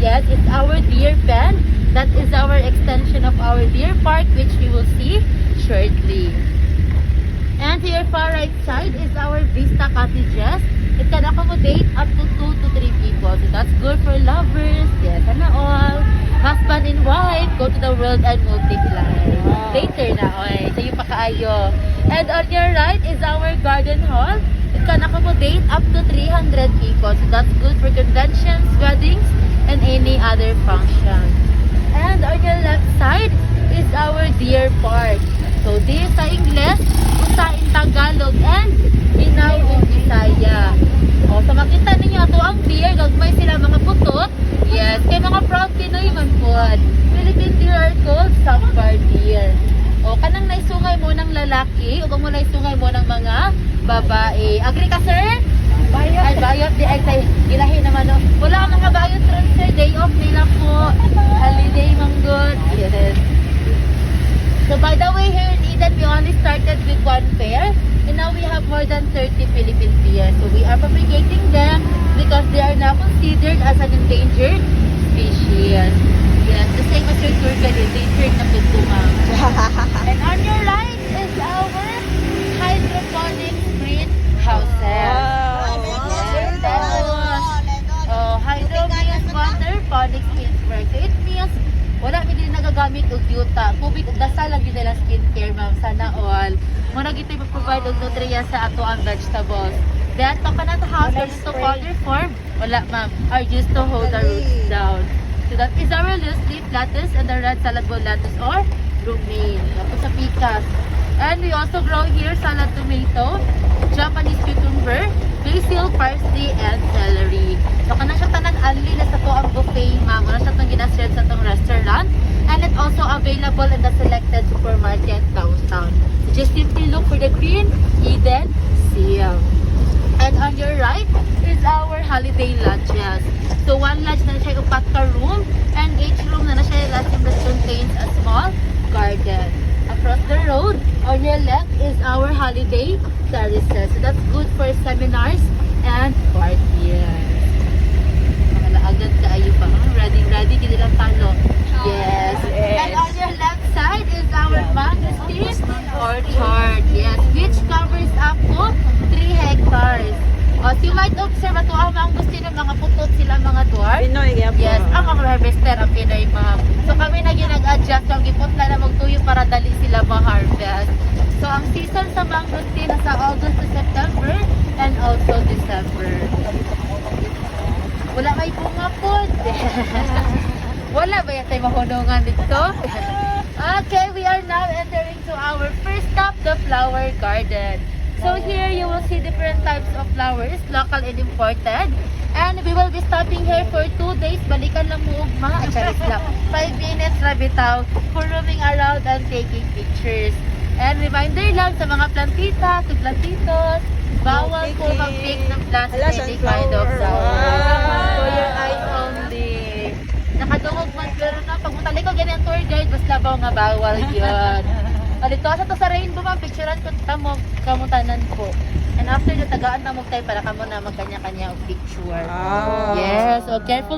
Yes, it's our deer pen. That is our extension of our deer park, which we will see shortly. And to your far right side is our Vista cottages. It can accommodate up to 2 to 3 people. So that's good for lovers. Yes, and all. Husband and wife, go to the world and multiply. Later na, oy. So yung pakaayo. And on your right is our garden hall. It can accommodate up to 300 people. So that's good for conventions, weddings, and any other function. And on your left side is our deer park. So deer sa Ingles, usa in Tagalog, and Inaw in Bisaya. O, so makita ninyo ato ang deer, gagmay sila mga putot. Yes, kay mga proud Pinoy man po. Philippine deer are called Sampar deer. O, kanang naisungay mo ng lalaki, o kung mo naisungay mo ng mga babae. Agree ka, sir? Bayot. Ay, bayot. Di ay say, gilahi naman, no? Wala ang mga bayot transfer. Day off nila po. Holiday, manggod. Yes. So, by the way, here in Eden, we only started with 1 pair. And now we have more than 30 Philippine deer. So, we are propagating them because they are now considered as an endangered species. Yes, the same as your turtle, endangered na pintumang. And on your right is our hydroponic greenhouses. Hydro means water, phonics means work. So it means wala mi din nagagamit og yuta. Tubig ug dasal lang yun nila skincare, ma'am. Sana all. Muna gito i-provide og nutrients sa ato ang vegetables. Then, coconut house are used to powder form. Wala, ma'am. Are used to hold the roots down. So that is our loose leaf lettuce and the red salad bowl lettuce or romaine. Tapos sa picas. And we also grow here salad tomato, Japanese cucumber, basil, parsley, and celery. So, kana siya tanan ali na sa to ang buffet, ma'am. Ano siya itong ginaserve sa itong restaurant. And it's also available in the selected supermarket downtown. So, just simply look for the Green Eden Seal. And on your right is our holiday lodges. So, one lodge na siya upat ka room, and each room na siya lodge that contains a small garden. Across the road, on your left is our holiday terraces. So that's good for seminars and parties. Mga laagad kaayo pa. Ready, kini lang talo. Yes. And on your left side is our mangosteen orchard. Yes, which covers up to 3 hectares. So you might observe ato ang mangosteen ng mga putot sila mga dwarf. Pinoy, yes, ang mga harvester ang Pinoy, ma'am. So kami na ginag-adjust ang giputla na magtuyo para dali sila ma-harvest. So ang season sa mangosteen nasa August to September and also December. Wala may bunga po. Wala ba yan tayo mahunungan dito? Okay, we are now entering to our first stop, the flower garden. So here you will see different types of flowers, local and imported. And we will be stopping here for 2 days. Balikan lang mo ugma. Charis lang. 5 minutes na bitaw for roaming around and taking pictures. And reminder lang sa mga plantita, to plantitos, bawal po mag-pick ng plastic any kind of flower. For your eyes only. Nakadungog man, pero na pag mutalikog yan ang tour guide, mas labaw nga bawal yun. Dito sa to sa rainbow, ma'am, picturean ko tamo kamutanan po. And after the tagaan na mo tayo para kamo na magkanya-kanya og picture. Yes, so careful.